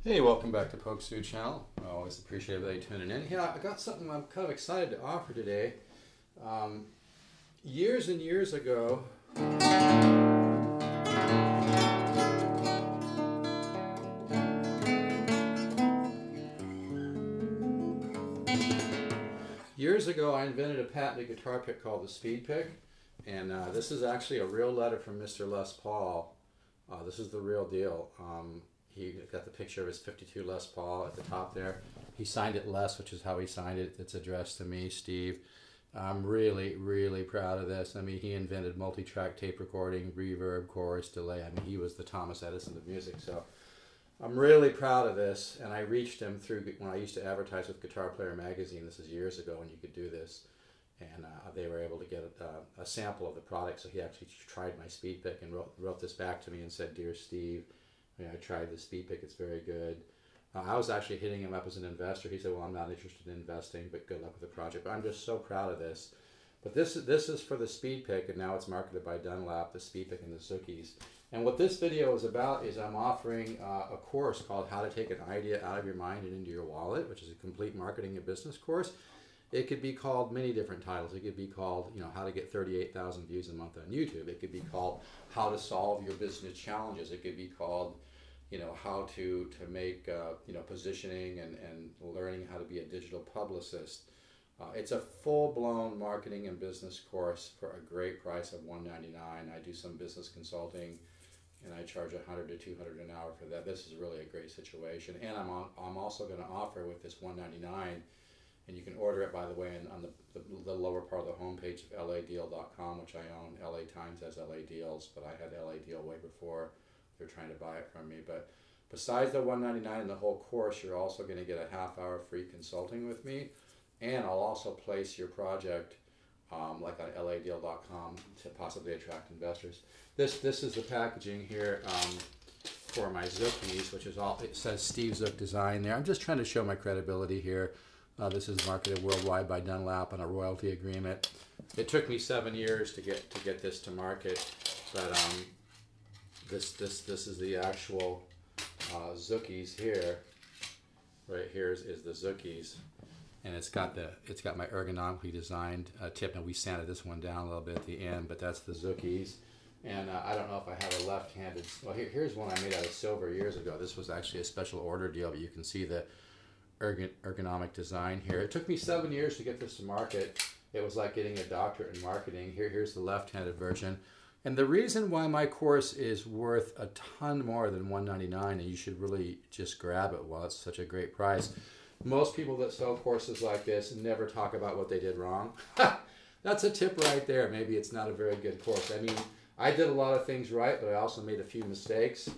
Hey, welcome back to Pokesoo channel. I always appreciate everybody tuning in. Yeah, I got something I'm kind of excited to offer today. Years and years ago, I invented a patented guitar pick called the Speed Pick, and this is actually a real letter from Mr. Les Paul. This is the real deal. He got the picture of his 52 Les Paul at the top there. He signed it Les, which is how he signed it. It's addressed to me, Steve. I'm really, really proud of this. I mean, he invented multi-track tape recording, reverb, chorus, delay. I mean, he was the Thomas Edison of music. So I'm really proud of this. And I reached him through when I used to advertise with Guitar Player magazine. This is years ago when you could do this. And they were able to get a sample of the product. So he actually tried my Speed Pick and wrote this back to me and said, "Dear Steve, I tried the Speed Pick, it's very good." I was actually hitting him up as an investor. He said, "Well, I'm not interested in investing, but good luck with the project." But I'm just so proud of this. But this is for the Speed Pick, and now it's marketed by Dunlap, the Speed Pick and the Zookies. And what this video is about is I'm offering a course called How to Take an Idea Out of Your Mind and Into Your Wallet, which is a complete marketing and business course. It could be called many different titles. It could be called, How to Get 38,000 Views a Month on YouTube. It could be called How to Solve Your Business Challenges. It could be called how to make positioning and learning how to be a digital publicist. It's a full-blown marketing and business course for a great price of $199. I do some business consulting, and I charge $100 to $200 an hour for that. This is really a great situation, and I'm also going to offer with this $199, and you can order it, by the way, on the lower part of the homepage of ladeal.com, which I own. LA Times has LA Deals, but I had LA Deal way before they're trying to buy it from me. But besides the $199 and the whole course, you're also going to get a half-hour free consulting with me, and I'll also place your project like on ladeal.com to possibly attract investors. This is the packaging here for my Zookies, which is all, it says Steve Zook Design there. I'm just trying to show my credibility here. This is marketed worldwide by Dunlap on a royalty agreement. It took me 7 years to get this to market, but this is the actual Zookies here. Right here is the Zookies, and it's got my ergonomically designed tip, and we sanded this one down a little bit at the end, but that's the Zookies. And I don't know if I have a left-handed. Well, here's one I made out of silver years ago. This was actually a special order deal, but you can see the ergonomic design here. It took me 7 years to get this to market. It was like getting a doctorate in marketing. Here's the left-handed version. And the reason why my course is worth a ton more than $199, and you should really just grab it while it's such a great price. Most people that sell courses like this never talk about what they did wrong. That's a tip right there. Maybe it's not a very good course. I mean, I did a lot of things right, but I also made a few mistakes.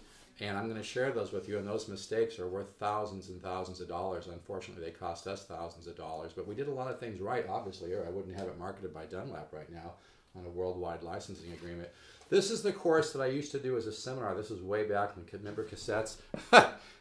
And I'm going to share those with you, and those mistakes are worth thousands and thousands of dollars. Unfortunately, they cost us thousands of dollars, but we did a lot of things right, obviously, or I wouldn't have it marketed by Dunlap right now on a worldwide licensing agreement. This is the course that I used to do as a seminar. This is way back when, remember cassettes?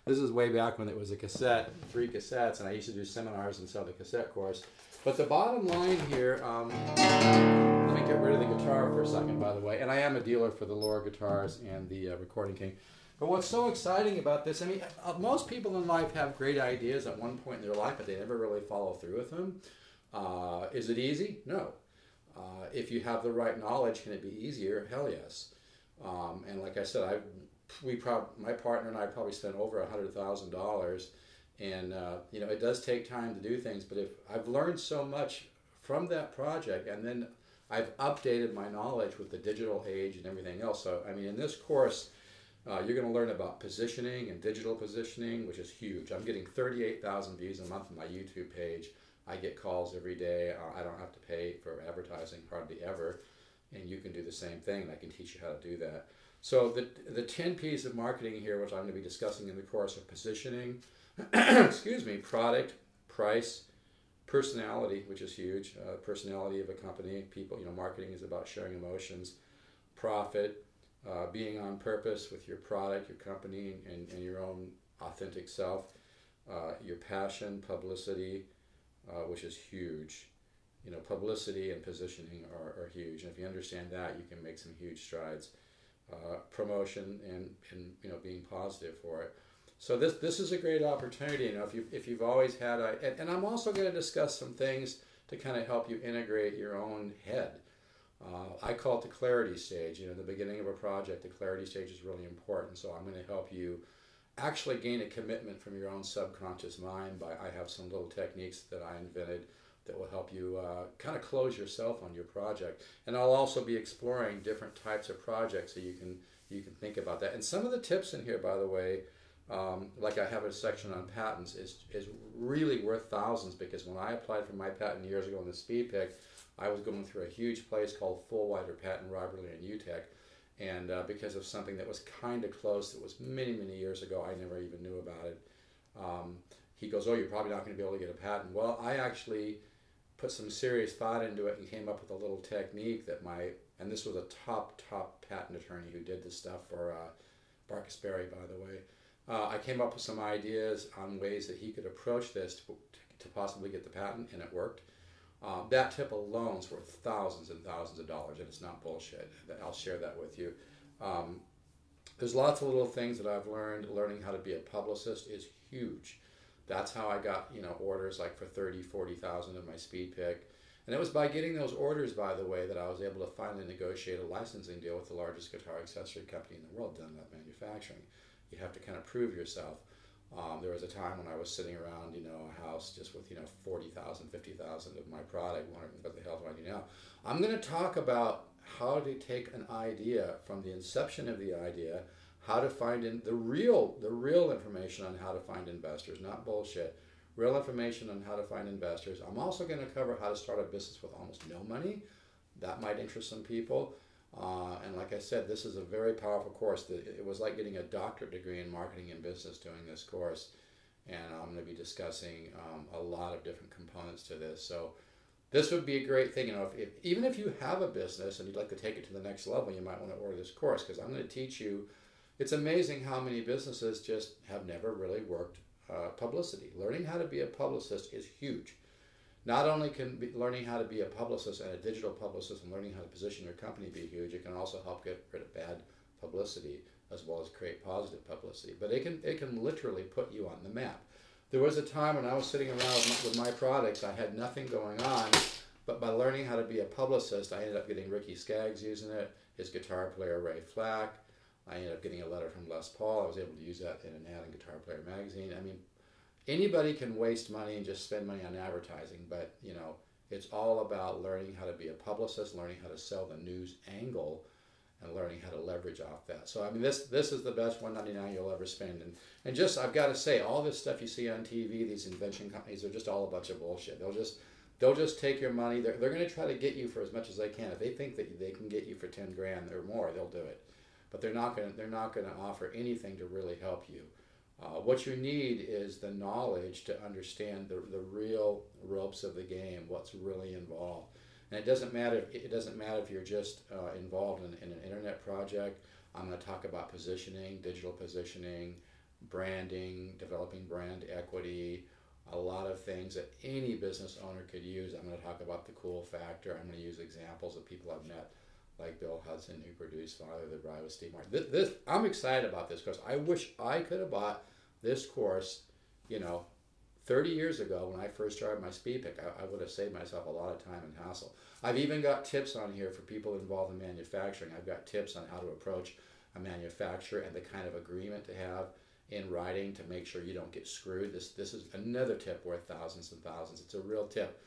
This is way back when it was a cassette, 3 cassettes, and I used to do seminars and sell the cassette course. But the bottom line here, let me get rid of the guitar for a second, by the way, and I am a dealer for the Lohr guitars and the Recording King. But what's so exciting about this, I mean, most people in life have great ideas at one point in their life, but they never really follow through with them. Is it easy? No. If you have the right knowledge, can it be easier? Hell yes. And like I said, my partner and I probably spent over $100,000, and it does take time to do things. But if I've learned so much from that project, and then I've updated my knowledge with the digital age and everything else. So I mean, in this course, you're going to learn about positioning and digital positioning, which is huge. I'm getting 38,000 views a month on my YouTube page. I get calls every day. I don't have to pay for advertising hardly ever, and you can do the same thing, and I can teach you how to do that. So the 10 P's of marketing here, which I'm going to be discussing in the course, are positioning, excuse me, product, price, personality, which is huge, personality of a company, people, marketing is about sharing emotions, profit, being on purpose with your product, your company, and your own authentic self, your passion, publicity, which is huge. Publicity and positioning are huge, and if you understand that, you can make some huge strides. Promotion and being positive for it. So this is a great opportunity. If you've always had and I'm also going to discuss some things to kind of help you integrate your own head. I call it the clarity stage. The beginning of a project, the clarity stage is really important. So I'm going to help you actually gain a commitment from your own subconscious mind. I have some little techniques that I invented that will help you kind of close yourself on your project. And I'll also be exploring different types of projects so you can think about that. And some of the tips in here, by the way, like I have a section on patents, is really worth thousands, because when I applied for my patent years ago in the speed pick, I was going through a huge place called Fullwider Patent Robbery in UTEC, and because of something that was kind of close, that was many, many years ago, I never even knew about it. He goes, "Oh, you're probably not going to be able to get a patent." Well, I actually put some serious thought into it and came up with a little technique that and this was a top patent attorney who did this stuff for Barkus Berry, by the way. I came up with some ideas on ways that he could approach this to possibly get the patent, and it worked. That tip alone is worth thousands and thousands of dollars, and it's not bullshit. I'll share that with you. There's lots of little things that I've learned. Learning how to be a publicist is huge. That's how I got orders like for 30, 40,000 of my speed pick. And it was by getting those orders, by the way, that I was able to finally negotiate a licensing deal with the largest guitar accessory company in the world, Dunlap Manufacturing. You have to kind of prove yourself. There was a time when I was sitting around, a house just with, 40,000, 50,000 of my product, wondering what the hell do I do now? I'm going to talk about how to take an idea from the inception of the idea, how to find the real information on how to find investors, not bullshit, real information on how to find investors. I'm also going to cover how to start a business with almost no money. That might interest some people. And like I said, this is a very powerful course. It was like getting a doctorate degree in marketing and business doing this course. And I'm going to be discussing a lot of different components to this. So this would be a great thing. Even if you have a business and you'd like to take it to the next level, you might want to order this course, because I'm going to teach you. It's amazing how many businesses just have never really worked publicity. Learning how to be a publicist is huge. Not only can learning how to be a publicist and a digital publicist and learning how to position your company be huge, it can also help get rid of bad publicity as well as create positive publicity. But it can literally put you on the map. There was a time when I was sitting around with my products, I had nothing going on, but by learning how to be a publicist, I ended up getting Ricky Skaggs using it, his guitar player Ray Flack. I ended up getting a letter from Les Paul. I was able to use that in an ad in Guitar Player magazine. I mean, anybody can waste money and just spend money on advertising, but it's all about learning how to be a publicist, learning how to sell the news angle, and learning how to leverage off that. So I mean, this is the best $199 you'll ever spend. And just, I've got to say, all this stuff you see on TV, these invention companies, are just all a bunch of bullshit. They'll just take your money. They're going to try to get you for as much as they can. If they think that they can get you for 10 grand or more, they'll do it. But they're not going to offer anything to really help you. What you need is the knowledge to understand the real ropes of the game, what's really involved. And it doesn't matter if you're just involved in an internet project. I'm going to talk about positioning, digital positioning, branding, developing brand equity, a lot of things that any business owner could use. I'm going to talk about the cool factor. I'm going to use examples of people I've met, like Bill Hudson, who produced Father of the Bride with Steve Martin. I'm excited about this course. I wish I could have bought this course, 30 years ago when I first started my speed pick. I would have saved myself a lot of time and hassle. I've even got tips on here for people involved in manufacturing. I've got tips on how to approach a manufacturer and the kind of agreement to have in writing to make sure you don't get screwed. This is another tip worth thousands and thousands. It's a real tip.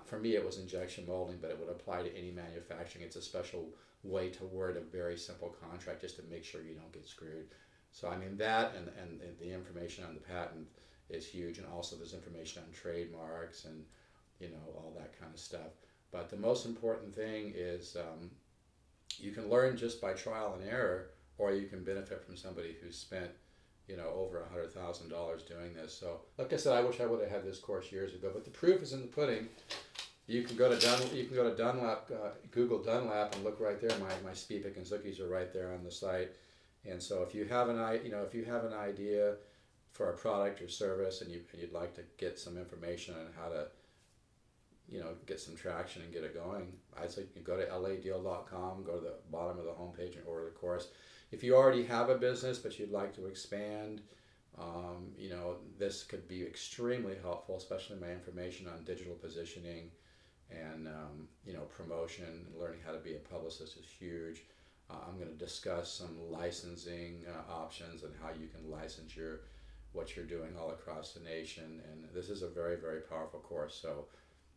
For me, it was injection molding, but it would apply to any manufacturing. It's a special way to word a very simple contract just to make sure you don't get screwed. So I mean, that and the information on the patent is huge, and also there's information on trademarks and all that kind of stuff. But the most important thing is you can learn just by trial and error, or you can benefit from somebody who's spent over $100,000 doing this. So like I said, I wish I would have had this course years ago, but the proof is in the pudding. You can go to Dunlap, Google Dunlap, and look right there. My speed pick and Zookies are right there on the site. And so if you have an idea for a product or service, and you'd like to get some information on how to get some traction and get it going, I'd say you can go to ladeal.com, go to the bottom of the homepage and order the course. If you already have a business but you'd like to expand, this could be extremely helpful, especially my information on digital positioning and promotion and learning how to be a publicist is huge. I'm going to discuss some licensing options and how you can license what you're doing all across the nation. And this is a very, very powerful course. So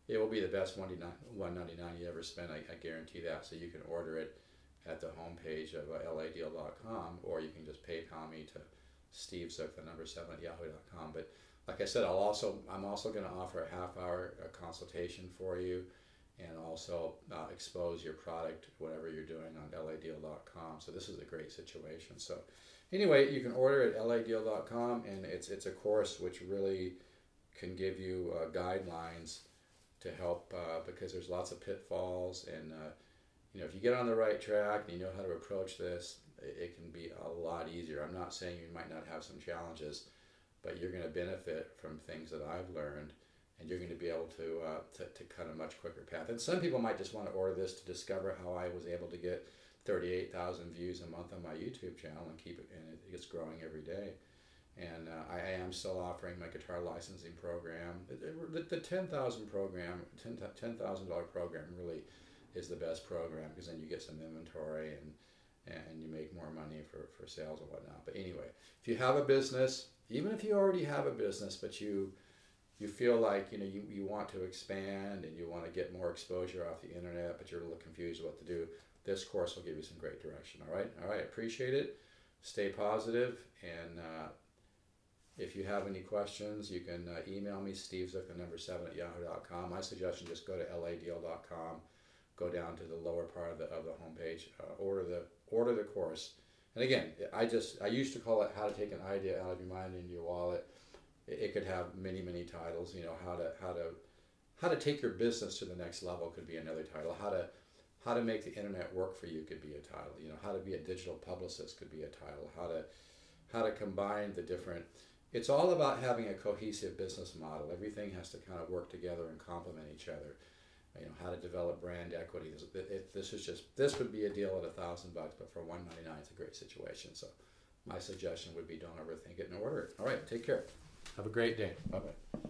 it will be the best $199 you ever spend. I guarantee that. So you can order it at the homepage of ladeal.com, or you can just PayPal me to stevezook7@yahoo.com. But like I said, I'm also going to offer a half-hour consultation for you, and also expose your product, whatever you're doing, on ladeal.com. So this is a great situation. So anyway, you can order it at ladeal.com, and it's a course which really can give you guidelines to help, because there's lots of pitfalls, and if you get on the right track and you know how to approach this, it can be a lot easier. I'm not saying you might not have some challenges, but you're going to benefit from things that I've learned, and you're going to be able to cut a much quicker path. And some people might just want to order this to discover how I was able to get 38,000 views a month on my YouTube channel and keep it, and it's growing every day. And I am still offering my guitar licensing program. The $10,000 program, $10,000 program really is the best program, because then you get some inventory and you make more money for sales and whatnot. But anyway, if you have a business, even if you already have a business, but you feel like you want to expand and you want to get more exposure off the internet, but you're a little confused what to do, this course will give you some great direction. All right, appreciate it. Stay positive, and if you have any questions, you can email me, stevezook7@yahoo.com. My suggestion, just go to ladeal.com, go down to the lower part of the homepage, order the course. And again, I used to call it How to Take an Idea Out of Your Mind into Your Wallet. It could have many, many titles. How to take your business to the next level could be another title. How to make the internet work for you could be a title. How to be a digital publicist could be a title. How to combine the different. It's all about having a cohesive business model. Everything has to kind of work together and complement each other. How to develop brand equity. This would be a deal at $1,000, but for $199, it's a great situation. So my suggestion would be, don't overthink it and order it. All right, take care. Have a great day. Bye-bye.